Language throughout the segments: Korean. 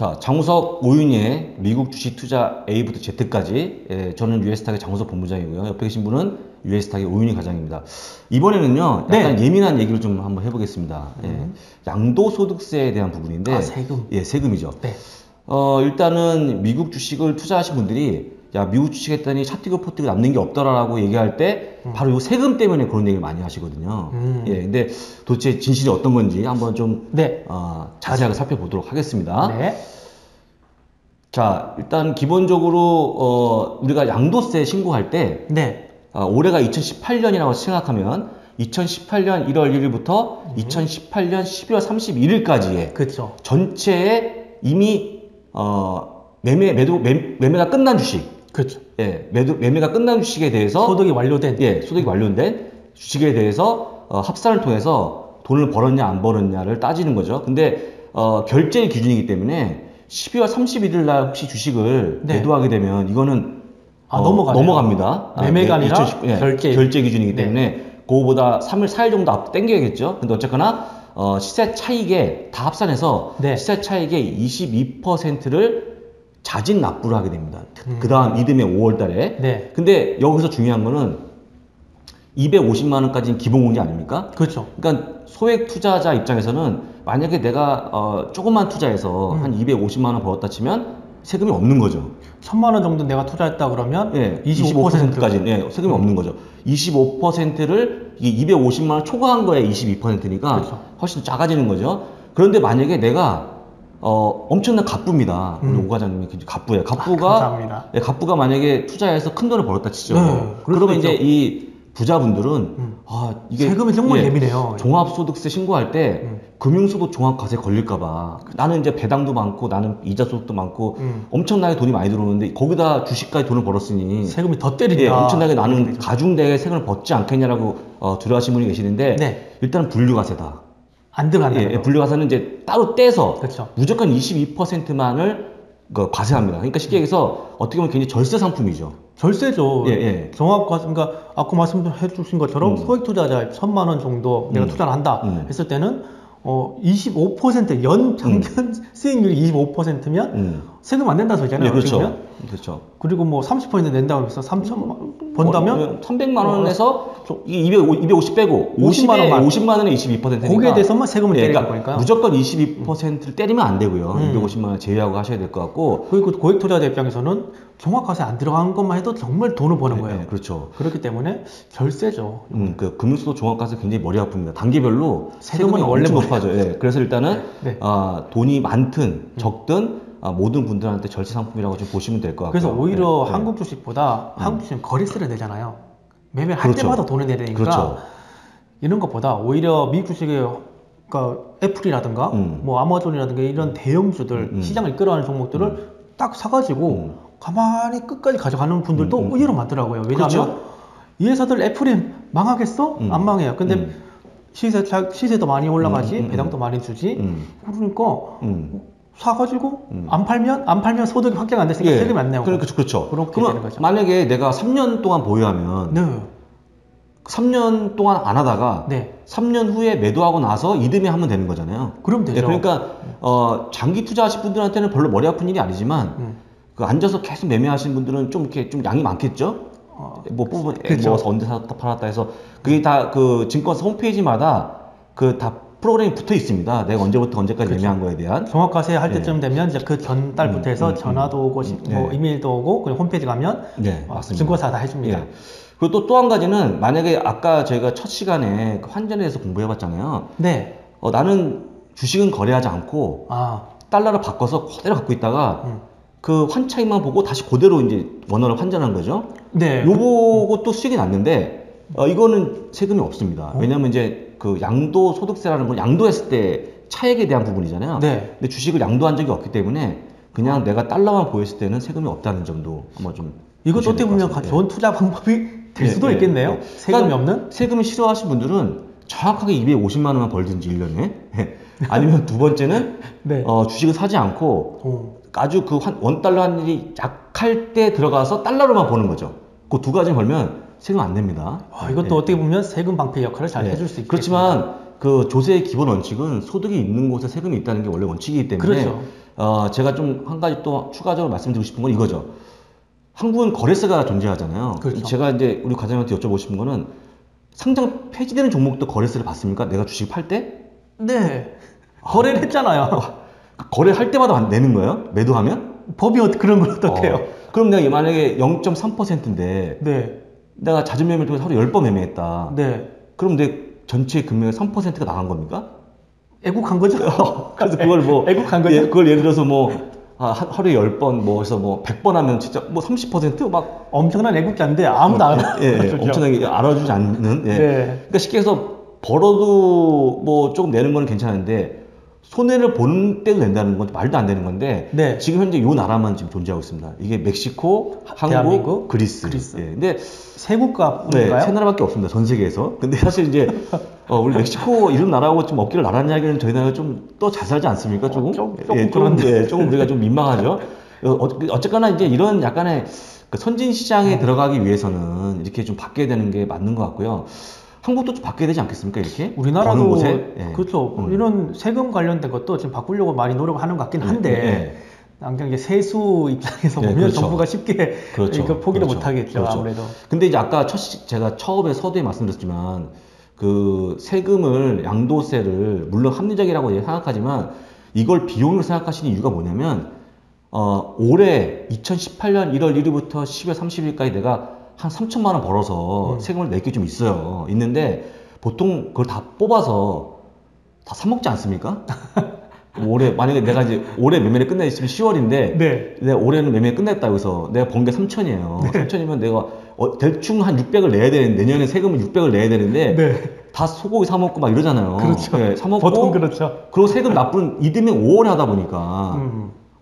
자, 장우석 오윤희의 미국 주식 투자 A부터 Z까지. 저는 유에스탁의 장우석 본부장이고요. 옆에 계신 분은 유에스탁의 오윤희 과장입니다. 이번에는요, 약간 예민한 얘기를 좀 한번 해보겠습니다. 양도소득세에 대한 부분인데. 아, 세금. 예, 세금이죠. 네. 일단은 미국 주식을 투자하신 분들이 야, 미국 주식 했더니 차띄고 포띄고 남는 게 없더라라고 얘기할 때 바로 이 세금 때문에 그런 얘기를 많이 하시거든요. 예, 근데 도대체 진실이 어떤 건지 한번 좀 자세하게 살펴보도록 하겠습니다. 네. 자, 일단 기본적으로 우리가 양도세 신고할 때 올해가 2018년이라고 생각하면 2018년 1월 1일부터 2018년 12월 31일까지의 그렇죠. 전체에 이미 매매가 끝난 주식. 그렇죠. 예, 매매가 끝난 주식에 대해서 소득이 완료된. 예, 소득이 완료된 주식에 대해서 합산을 통해서 돈을 벌었냐 안 벌었냐를 따지는 거죠. 근데 결제 기준이기 때문에 12월 31일 날 혹시 주식을 매도하게 되면 이거는 넘어갑니다. 매매가 아니라 결제 기준이기 때문에 그거보다 3일 4일 정도 앞 당겨야겠죠. 근데 어쨌거나 시세 차익에 다 합산해서 시세 차익의 22%를 자진 납부를 하게 됩니다. 그 다음 이듬해 5월 달에. 근데 여기서 중요한 거는 250만 원까지는 기본공제 아닙니까? 그렇죠. 그러니까 소액 투자자 입장에서는 만약에 내가 조금만 투자해서 한 250만 원 벌었다 치면 세금이 없는 거죠. 1000만 원 정도 내가 투자했다 그러면 25%까지 세금이 없는 거죠. 25%를 250만 원 초과한 거에 22%니까 훨씬 작아지는 거죠. 그런데 만약에 내가 엄청난 갑부입니다. 우리 오 과장님이 갑부예요. 갑부가 만약에 투자해서 큰 돈을 벌었다 치죠. 그러면 이제 이 부자분들은 이게 세금이 정말 예민해요. 종합소득세 신고할 때 금융소득 종합과세 걸릴까봐 나는 이제 배당도 많고 나는 이자 소득도 많고 엄청나게 돈이 많이 들어오는데 거기다 주식까지 돈을 벌었으니 세금이 더 때린다. 엄청나게 나는 가중되게 세금을 벗지 않겠냐라고 두려워하시는 분이 계시는데 일단은 분류과세다. 안 들어간다. 분류과세는 이제 따로 떼서 그렇죠. 무조건 22%만을 과세합니다. 그러니까 쉽게 얘기해서 어떻게 보면 굉장히 절세 상품이죠. 절세죠. 종합과세, 그러니까 아까 말씀해 주신 것처럼 소액 투자자 1000만 원 정도 내가 투자를 한다 했을 때는 25% 연 평균 수익률이 25%면 세금 안 낸다는 소리잖아요. 그렇죠. 그리고 뭐 30% 낸다고 해서 3천만 원 번다면 300만 원에서 250 빼고 50만 원에 22%니까 거기에 대해서만 세금을 때리는 거니까 무조건 22%를 때리면 안 되고요. 250만 원 제외하고 하셔야 될 것 같고 그리고 고액 투자자 입장에서는 종합과세 안 들어간 것만 해도 정말 돈을 버는 거예요. 그렇죠. 그렇기 때문에 절세죠. 그 금융소득 종합과세 굉장히 머리 아픕니다. 단계별로 세금은 원래 높아져. 그래서 일단은 돈이 많든 적든 모든 분들한테 절세 상품이라고 좀 보시면 될 것 같고요. 그래서 오히려 한국 주식보다 한국 주식은 거래세를 내잖아요. 매매할 때마다 돈을 내야 되니까 이런 것보다 오히려 미국 주식의 그러니까 애플이라든가 뭐 아마존이라든가 이런 대형주들 시장을 이끌어가는 종목들을 딱 사가지고 가만히 끝까지 가져가는 분들도 의외로 많더라고요. 왜냐하면 이 회사들 애플이 망하겠어? 안 망해요. 근데 시세도 많이 올라가지, 배당도 많이 주지. 그러니까 사가지고 안 팔면 소득이 확정 안 됐으니까 세금이 안 내고. 그렇죠. 그렇게 되는 거죠. 만약에 내가 3년 동안 보유하면 3년 동안 안 하다가 3년 후에 매도하고 나서 이듬해 하면 되는 거잖아요. 그럼 되죠. 그러니까 장기 투자하실 분들한테는 별로 머리 아픈 일이 아니지만 그 앉아서 계속 매매하시는 분들은 좀 이렇게 좀 양이 많겠죠. 뭐 모아서 언제 샀다 팔았다 해서 그게 다 그 증권사 홈페이지마다 그 다 프로그램이 붙어 있습니다. 내가 언제부터 언제까지 매매한 거에 대한 종합과세 할 때쯤 되면 이제 그 전달부터 해서 전화도 오고 뭐 이메일도 오고 그리고 홈페이지 가면 맞습니다. 증권사 다 해줍니다. 그리고 또 한 가지는 만약에 아까 저희가 첫 시간에 그 환전에 대해서 공부해봤잖아요. 나는 주식은 거래하지 않고 달러를 바꿔서 그대로 갖고 있다가 그 환차익만 보고 다시 그대로 이제 원화를 환전한 거죠. 요것도 수익이 났는데 이거는 세금이 없습니다. 왜냐하면 이제 그 양도소득세라는 건 양도했을 때 차액에 대한 부분이잖아요. 근데 주식을 양도한 적이 없기 때문에 그냥 내가 달러만 보였을 때는 세금이 없다는 점도 한번 좀 이것도 어떻게 보면 좋은 투자 방법이 될 수도 있겠네요. 세금이 그러니까 없는? 세금을 싫어하시는 분들은 정확하게 250만 원만 벌든지 1년에 아니면 두 번째는 주식을 사지 않고 아주 그 원달러 환율이 약할 때 들어가서 달러로만 버는 거죠. 그 두 가지 벌면 세금 안 냅니다. 이것도 어떻게 보면 세금 방패 역할을 잘 해줄 수 있겠습니다. 그렇지만 그 조세의 기본 원칙은 소득이 있는 곳에 세금이 있다는 게 원래 원칙이기 때문에 제가 좀 한 가지 또 추가적으로 말씀드리고 싶은 건 이거죠. 한국은 거래세가 존재하잖아요. 그렇죠. 제가 이제 우리 과장님한테 여쭤보고 싶은 거는 상장 폐지되는 종목도 거래세를 받습니까? 내가 주식 팔 때? 네. 거래를 했잖아요. 거래할 때마다 내는 거예요? 매도하면? 법이 그런 걸 어떻게 해요? 그럼 내가 만약에 0.3%인데 네. 내가 잦은 매매를 통해서 하루 10번 매매했다. 네. 그럼 내 전체 금액의 3%가 나간 겁니까? 애국한 거죠? 그래서 그걸 뭐 애국한 거죠? 그걸 예를 들어서 뭐 하루에 10번 뭐 해서 뭐 100번 하면 진짜 뭐 30% 엄청난 애국자인데 아무도 안 알아. 엄청나게 알아주지 않는. 네. 그러니까 쉽게 해서 벌어도 뭐 조금 내는 건 괜찮은데 손해를 보는 때도 낸다는 건 말도 안 되는 건데 네. 지금 현재 요 나라만 지금 존재하고 있습니다. 이게 멕시코, 한국, 그리스. 예. 근데 세 국가인가요? 네, 세 나라밖에 없습니다. 전 세계에서. 근데 사실 이제 우리 멕시코 이런 나라하고 좀 어깨를 나란히 하기는 저희 나라가 좀 더 잘 살지 않습니까? 조금? 조금 우리가 좀 민망하죠. 어쨌거나 이제 이런 약간의 그 선진 시장에 들어가기 위해서는 이렇게 좀 바뀌어야 되는 게 맞는 것 같고요. 한국도 좀 바뀌어야 되지 않겠습니까? 이렇게? 우리나라도 곳에? 그렇죠. 이런 세금 관련된 것도 지금 바꾸려고 많이 노력하는 것 같긴 한데 당장 이제 세수 입장에서 보면 그렇죠. 정부가 쉽게 그렇죠. 포기를 못 하겠죠. 아무래도. 근데 이제 아까 제가 처음에 서두에 말씀드렸지만 그 세금을 양도세를 물론 합리적이라고 생각하지만 이걸 비용으로 생각하시는 이유가 뭐냐면 올해 2018년 1월 1일부터 10월 30일까지 내가 한 3천만 원 벌어서 세금을 낼 게 좀 있어요. 있는데 보통 그걸 다 뽑아서 다 사먹지 않습니까? 올해 만약에 내가 이제 올해 매매를 끝냈으면 10월인데 네. 내가 올해는 매매 끝냈다 그래서 내가 번 게 3천이에요. 네. 3천이면 내가 대충 한 600을 내야 되는데 내년에 세금을 600을 내야 되는데 네. 다 소고기 사 먹고 막 이러잖아요. 그렇죠. 네, 사 먹고 보통 그렇죠. 그리고 세금 납부는 이듬해 5월에 하다 보니까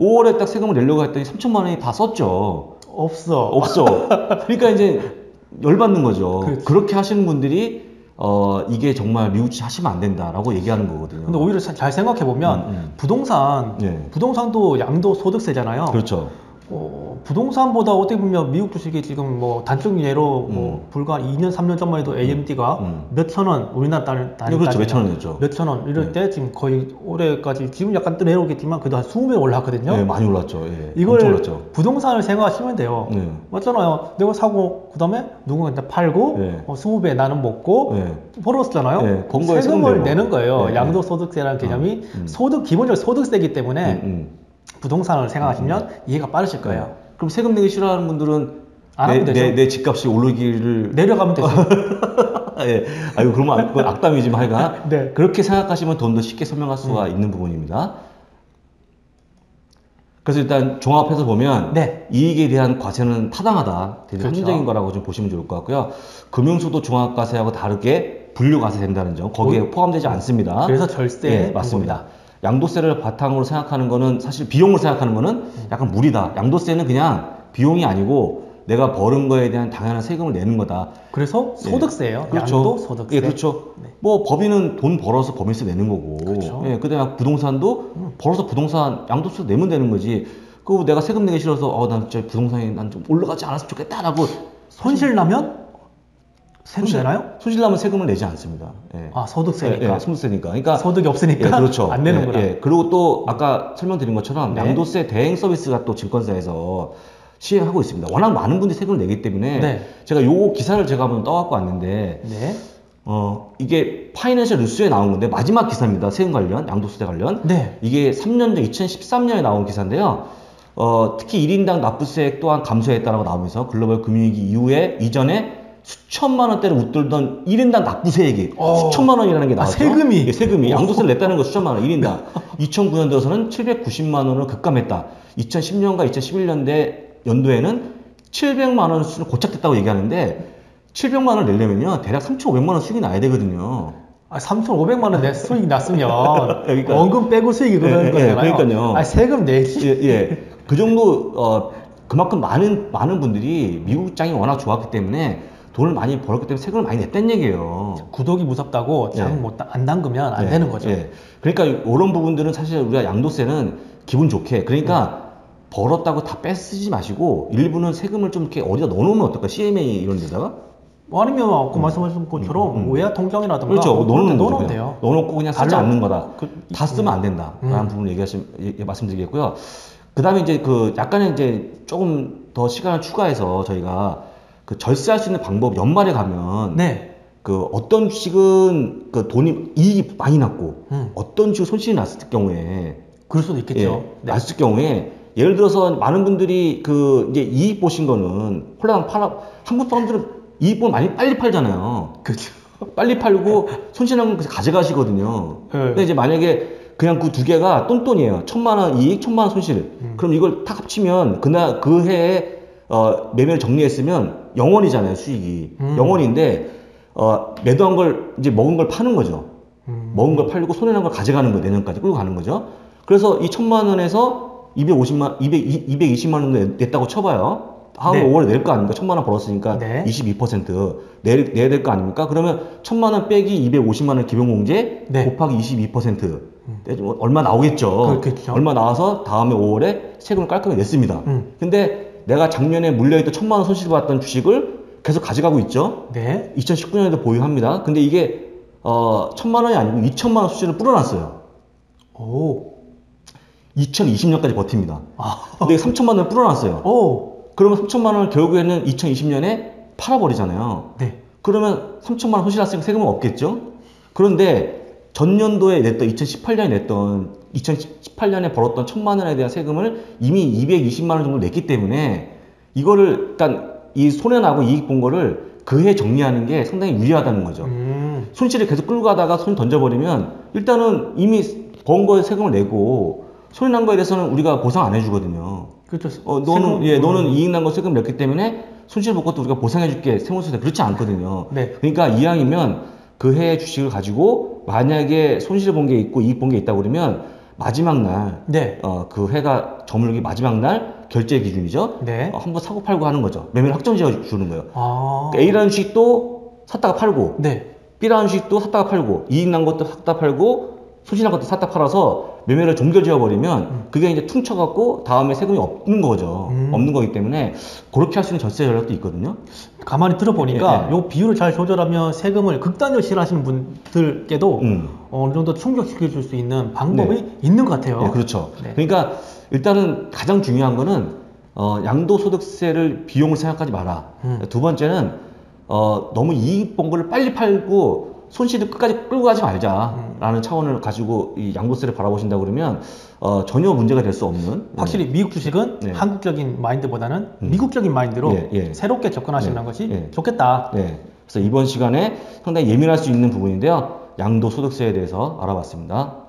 5월에 딱 세금을 내려고 했더니 3천만 원이 다 썼죠. 없어. 그러니까 이제 열받는 거죠. 그렇지. 그렇게 하시는 분들이 이게 정말 미국지 하시면 안 된다라고 얘기하는 거거든요. 근데 오히려 잘 생각해 보면 부동산도 양도소득세잖아요. 그렇죠. 부동산보다 어떻게 보면 미국 주식이 지금 뭐 단적 예로 불과 2년 3년 전만 해도 AMD가 몇천 원, 우리나라 그렇죠. 몇천 원이었죠. 몇천 원 이럴 때 지금 거의 올해까지 지금 약간 내려오겠지만 그래도 한 20배 올랐거든요. 네, 많이 올랐죠. 이걸 올랐죠. 부동산을 생각하시면 돼요. 맞잖아요. 내가 사고 그다음에 누군가한테 팔고 20배 나는 먹고 벌었잖아요. 세금을 내는 거예요. 양도소득세라는 개념이 기본적으로 소득세이기 때문에 부동산을 생각하시면 이해가 빠르실 거예요. 그럼 세금 내기 싫어하는 분들은 안 하면 되죠. 내 집값이 오르기를 내려가면 되죠. 아이고 그러면 그건 악담이지만 하여간 네. 그렇게 생각하시면 좀 더 쉽게 설명할 수가 있는 부분입니다. 그래서 일단 종합해서 보면 이익에 대한 과세는 타당하다, 되게 합리적인 거라고 좀 보시면 좋을 것 같고요. 금융소득 종합과세하고 다르게 분류과세 된다는 점 거기에 포함되지 않습니다. 그래서 절세 맞습니다. 양도세를 바탕으로 생각하는 거는 사실 비용으로 생각하는 거는 약간 무리다. 양도세는 그냥 비용이 아니고 내가 버는 거에 대한 당연한 세금을 내는 거다. 그래서 소득세예요. 그렇죠. 양도소득세. 그렇죠. 뭐 법인은 돈 벌어서 법인세 내는 거고, 그렇죠. 그다음에 부동산도 벌어서 부동산 양도세 내면 되는 거지. 그리고 내가 세금 내기 싫어서 난 진짜 부동산이 난 좀 올라가지 않았으면 좋겠다라고 손실 나면 세금 내나요? 손실 나면 세금을 내지 않습니다. 소득세니까. 소득세니까. 그러니까 소득이 없으니까. 그렇죠. 안 내는구나. 그리고 또 아까 설명드린 것처럼 양도세 대행 서비스가 또 증권사에서 시행하고 있습니다. 워낙 많은 분들이 세금을 내기 때문에 제가 요 기사를 제가 한번 떠갖고 왔는데 이게 파이낸셜 뉴스에 나온 건데 마지막 기사입니다. 세금 관련, 양도세 관련. 이게 3년 전 2013년에 나온 기사인데요. 특히 1인당 납부세액 또한 감소했다라고 나오면서 글로벌 금융위기 이전에 수천만 원대를 웃돌던 1인당 납부세액이 수천만 원이라는 게 나왔죠. 세금이 양도세를 냈다는 거 수천만 원 1인당. 2009년 들어서는 790만 원으로 급감했다. 2010년과 2011년대 연도에는 700만 원 수준을 고착됐다고 얘기하는데 700만 원을 내려면요 대략 3,500만 원 수익이 나야 되거든요. 3,500만 원 내 수익이 났으면 원금 빼고 수익이 그러는 거잖아요. 그러니까요. 세금 내지. 그 정도 그만큼 많은 분들이 미국 장이 워낙 좋았기 때문에 돈을 많이 벌었기 때문에 세금을 많이 냈다는 얘기예요. 구독이 무섭다고 장 안 담그면 안 되는 거죠. 그러니까 이런 부분들은 사실 우리가 양도세는 기분 좋게 그러니까 벌었다고 다 빼쓰지 마시고 일부는 세금을 좀 이렇게 어디다 넣어놓으면 어떨까? CMA 이런 데다가? 아니면 아까 말씀하신 것처럼 외야 통장이라든가 그렇죠. 넣어놓으면 돼요. 넣어놓고 그냥 쓰지 않는 거다. 다 쓰면 안 된다. 라는 부분을 말씀드리겠고요. 그 다음에 이제 약간의 이제 조금 더 시간을 추가해서 저희가 절세할 수 있는 방법, 연말에 가면 네. 어떤 주식은 돈이 이익이 많이 났고 어떤 주식 손실이 났을 경우에 그럴 수도 있겠죠. 예, 네. 났을 경우에 예를 들어서 많은 분들이 이제 이익 보신 거는 홀라당 한국 사람들은 이익 보면 많이 빨리 팔잖아요. 그렇죠. 빨리 팔고 손실한 건 가져가시거든요. 네. 근데 이제 만약에 그냥 그 두 개가 똔똔이에요. 1,000만 원 이익, 1,000만 원 손실. 그럼 이걸 탁 합치면 그 해에 매매를 정리했으면 0원이잖아요, 수익이. 0원인데 매도한 걸 이제 먹은 걸 파는 거죠. 먹은 걸 팔고 손해난 걸 가져가는 거예요. 내년까지 끌고 가는 거죠. 그래서 이 1,000만 원에서 220만 원 정도 냈다고 쳐봐요. 다음 네. 5월에 낼 거 아닙니까? 1,000만 원 벌었으니까 네. 22% 내야 될 거 아닙니까? 그러면 1,000만 원 빼기 250만 원 기본공제 네. 곱하기 22% 얼마 나오겠죠. 그렇겠죠. 얼마 나와서 다음에 5월에 세금을 깔끔히 냈습니다. 근데 내가 작년에 물려있던 1,000만 원 손실 봤던 주식을 계속 가져가고 있죠. 네. 2019년에도 보유합니다. 근데 이게 1,000만 원이 아니고 2,000만 원 손실을 뿌려놨어요. 오. 2020년까지 버팁니다. 근데 3,000만 원을 뿌려놨어요. 오. 그러면 3,000만 원을 결국에는 2020년에 팔아버리잖아요. 네. 그러면 3,000만 원 손실 났으니까 세금은 없겠죠? 그런데 전년도에 2018년에 벌었던 1,000만 원에 대한 세금을 이미 220만 원 정도 냈기 때문에 이거를 일단 이 손해나고 이익 본 거를 그 해 정리하는 게 상당히 유리하다는 거죠. 손실을 계속 끌고 가다가 손 던져버리면 일단은 이미 번 거에 세금을 내고 손해난 거에 대해서는 우리가 보상 안 해주거든요. 그렇죠. 너는 이익 난 거 세금 냈기 때문에 손실 볼 것도 우리가 보상해줄게. 세무서에 그렇지 않거든요. 네. 그러니까 이왕이면 그 해의 주식을 가지고 만약에 손실 본 게 있고 이익 본 게 있다고 그러면 마지막 날, 네. 그 해가 저물기 마지막 날 결제 기준이죠. 네. 한번 사고 팔고 하는 거죠. 매매를 확정지어 주는 거예요. 그러니까 A라는 주식도 샀다가 팔고, 네. B라는 주식도 샀다가 팔고, 이익 난 것도 샀다 팔고, 손실난 것도 샀다 팔아서 매매를 종결지어 버리면 그게 이제 퉁쳐갖고 다음에 세금이 없는 거죠. 없는 거기 때문에 그렇게 할 수 있는 절세 전략도 있거든요. 가만히 들어보니까 요 비율을 잘 조절하면 세금을 극단적으로 싫어하시는 분들께도 어느 정도 충족시켜 줄 수 있는 방법이 있는 것 같아요. 네, 그렇죠. 그러니까 일단은 가장 중요한 거는 양도소득세를 비용을 생각하지 마라. 두 번째는 너무 이익 본 거를 빨리 팔고 손실을 끝까지 끌고 가지 말자라는 차원을 가지고 이 양도세를 바라보신다 그러면 전혀 문제가 될 수 없는. 확실히 미국 주식은 한국적인 마인드보다는 미국적인 마인드로 새롭게 접근하시는 것이 좋겠다. 그래서 이번 시간에 상당히 예민할 수 있는 부분인데요. 양도소득세에 대해서 알아봤습니다.